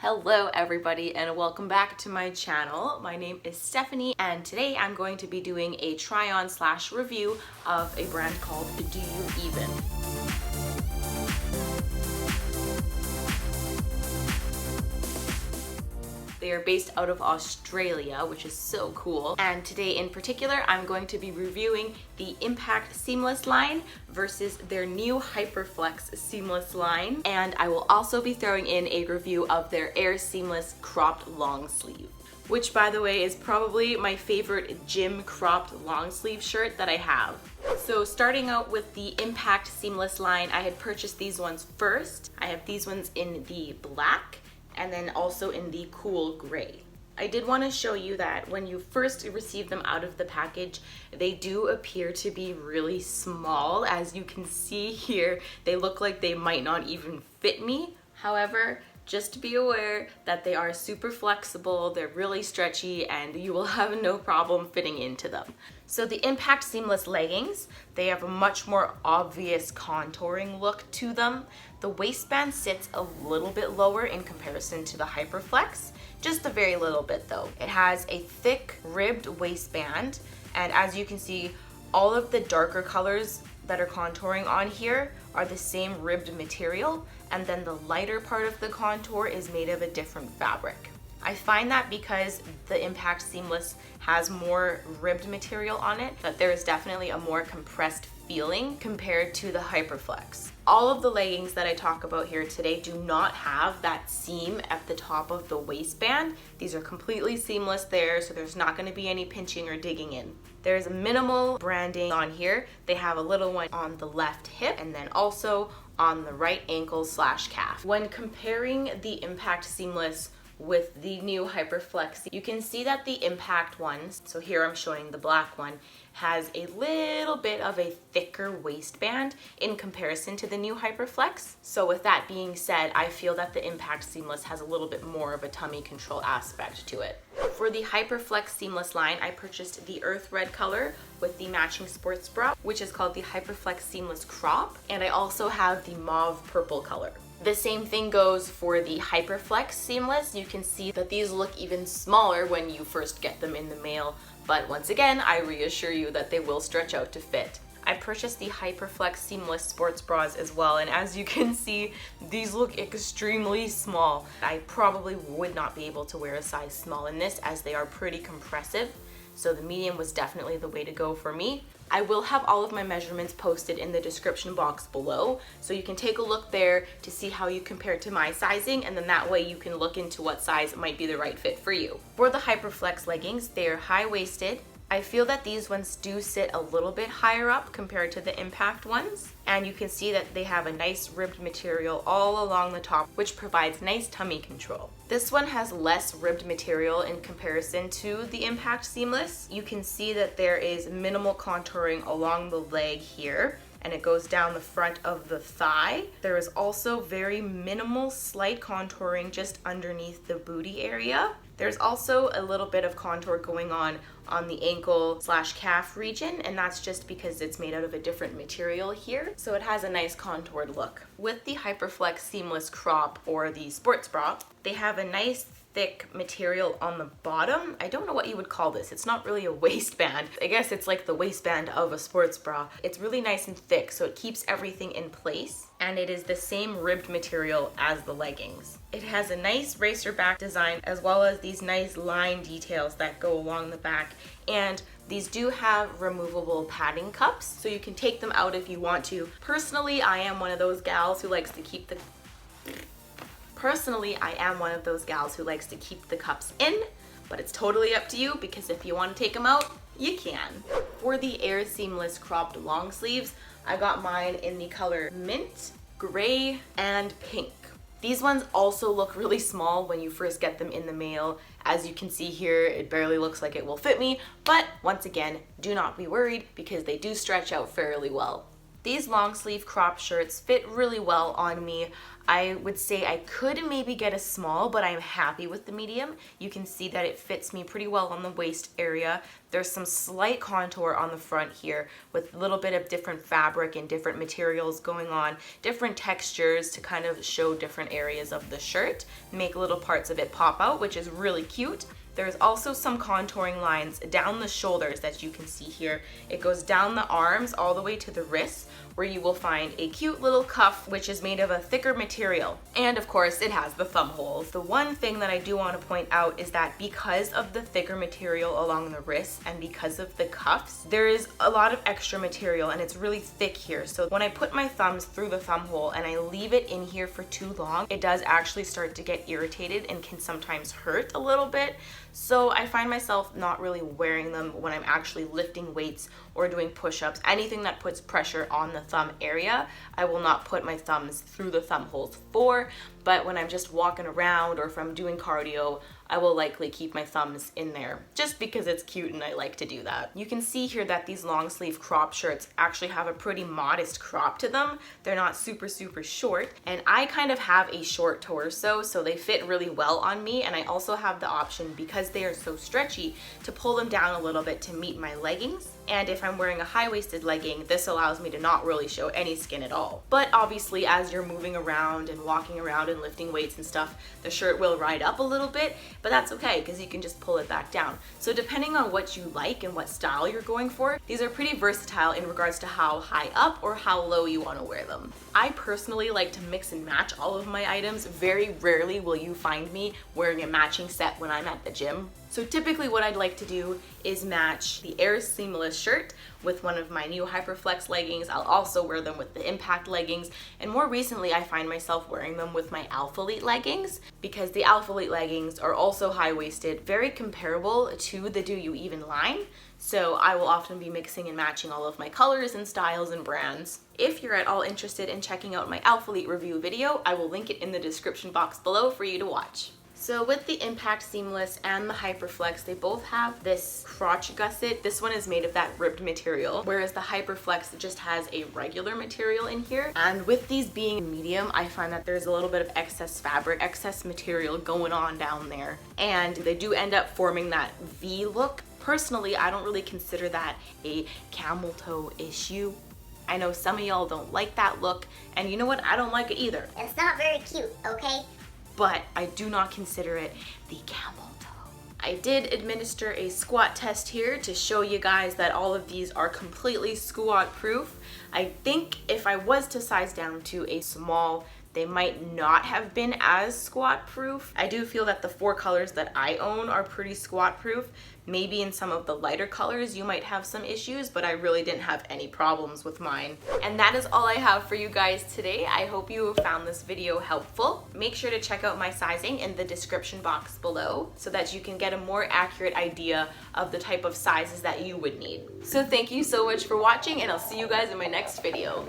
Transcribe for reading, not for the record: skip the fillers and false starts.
Hello everybody and welcome back to my channel. My name is Stephanie and today I'm going to be doing a try-on / review of a brand called Do You Even? They are based out of Australia, which is so cool. And today in particular, I'm going to be reviewing the Impact Seamless line versus their new Hyperflex Seamless line. And I will also be throwing in a review of their Air Seamless cropped long sleeve, which by the way is probably my favorite gym cropped long sleeve shirt that I have. So starting out with the Impact Seamless line, I had purchased these ones first. I have these ones in the black and then also in the cool gray. I did want to show you that when you first receive them out of the package, they do appear to be really small. As you can see here, they look like they might not even fit me. However, just be aware that they are super flexible, they're really stretchy, and you will have no problem fitting into them. So the Impact Seamless leggings, they have a much more obvious contouring look to them. The waistband sits a little bit lower in comparison to the Hyperflex, just a very little bit though. It has a thick ribbed waistband, and as you can see, all of the darker colors that are contouring on here are the same ribbed material, and then the lighter part of the contour is made of a different fabric. I find that because the Impact Seamless has more ribbed material on it, that there is definitely a more compressed feeling compared to the Hyperflex. All of the leggings that I talk about here today do not have that seam at the top of the waistband. These are completely seamless there, so there's not going to be any pinching or digging in. There's minimal branding on here. They have a little one on the left hip and then also on the right ankle / calf. When comparing the Impact Seamless with the new Hyperflex, you can see that the Impact ones, so here I'm showing the black one, has a little bit of a thicker waistband in comparison to the new Hyperflex. So with that being said, I feel that the Impact Seamless has a little bit more of a tummy control aspect to it. For the Hyperflex Seamless line, I purchased the earth red color with the matching sports bra, which is called the Hyperflex Seamless Crop, and I also have the mauve purple color. The same thing goes for the Hyperflex Seamless. You can see that these look even smaller when you first get them in the mail, but once again, I reassure you that they will stretch out to fit. I purchased the Hyperflex Seamless sports bras as well, and as you can see, these look extremely small. I probably would not be able to wear a size small in this as they are pretty compressive, so the medium was definitely the way to go for me. I will have all of my measurements posted in the description box below, so you can take a look there to see how you compare to my sizing, and then that way you can look into what size might be the right fit for you. For the Hyperflex leggings, they are high-waisted. I feel that these ones do sit a little bit higher up compared to the Impact ones, and you can see that they have a nice ribbed material all along the top, which provides nice tummy control. This one has less ribbed material in comparison to the Impact Seamless. You can see that there is minimal contouring along the leg here, and it goes down the front of the thigh. There is also very minimal slight contouring just underneath the booty area. There's also a little bit of contour going on the ankle / calf region, and that's just because it's made out of a different material here, so it has a nice contoured look. With the Hyperflex Seamless Crop or the sports bra, they have a nice thick material on the bottom. I don't know what you would call this. It's not really a waistband. I guess it's like the waistband of a sports bra. It's really nice and thick, so it keeps everything in place, and it is the same ribbed material as the leggings. It has a nice racer back design as well as these nice line details that go along the back, and these do have removable padding cups, so you can take them out if you want to. Personally, I am one of those gals who likes to keep the cups in, but it's totally up to you because if you want to take them out, you can. For the Air Seamless cropped long sleeves, I got mine in the color mint, gray, and pink. These ones also look really small when you first get them in the mail. As you can see here, it barely looks like it will fit me, but once again, do not be worried because they do stretch out fairly well. These long sleeve crop shirts fit really well on me. I would say I could maybe get a small, but I'm happy with the medium. You can see that it fits me pretty well on the waist area. There's some slight contour on the front here with a little bit of different fabric and different materials going on, different textures to kind of show different areas of the shirt, make little parts of it pop out, which is really cute. There's also some contouring lines down the shoulders that you can see here. It goes down the arms all the way to the wrists, where you will find a cute little cuff which is made of a thicker material. And of course it has the thumb holes. The one thing that I do want to point out is that because of the thicker material along the wrists and because of the cuffs, there is a lot of extra material and it's really thick here. So when I put my thumbs through the thumb hole and I leave it in here for too long, it does actually start to get irritated and can sometimes hurt a little bit. So I find myself not really wearing them when I'm actually lifting weights or doing push-ups. Anything that puts pressure on the thumb area, I will not put my thumbs through the thumb holes for, but when I'm just walking around or if I'm doing cardio, I will likely keep my thumbs in there just because it's cute and I like to do that. You can see here that these long sleeve crop shirts actually have a pretty modest crop to them. They're not super short, and I kind of have a short torso, so they fit really well on me, and I also have the option, because they are so stretchy, to pull them down a little bit to meet my leggings. And if I'm wearing a high-waisted legging, this allows me to not really show any skin at all. But obviously, as you're moving around and walking around and lifting weights and stuff, the shirt will ride up a little bit, but that's okay because you can just pull it back down. So depending on what you like and what style you're going for, these are pretty versatile in regards to how high up or how low you want to wear them. I personally like to mix and match all of my items. Very rarely will you find me wearing a matching set when I'm at the gym. So typically what I'd like to do is match the Air Seamless shirt with one of my new Hyperflex leggings. I'll also wear them with the Impact leggings, and more recently I find myself wearing them with my Alphalete leggings, because the Alphalete leggings are also high-waisted, very comparable to the Do You Even line. So I will often be mixing and matching all of my colors and styles and brands. If you're at all interested in checking out my Alphalete review video, I will link it in the description box below for you to watch. So with the Impact Seamless and the Hyperflex, they both have this crotch gusset. This one is made of that ribbed material, whereas the Hyperflex just has a regular material in here. And with these being medium, I find that there's a little bit of excess fabric, excess material going on down there. And they do end up forming that V look. Personally, I don't really consider that a camel toe issue. I know some of y'all don't like that look, and you know what? I don't like it either. It's not very cute, okay? But I do not consider it the camel toe. I did administer a squat test here to show you guys that all of these are completely squat proof. I think if I was to size down to a small, they might not have been as squat proof. I do feel that the 4 colors that I own are pretty squat proof. Maybe in some of the lighter colors you might have some issues, but I really didn't have any problems with mine. And that is all I have for you guys today. I hope you found this video helpful. Make sure to check out my sizing in the description box below so that you can get a more accurate idea of the type of sizes that you would need. So thank you so much for watching, and I'll see you guys in my next video.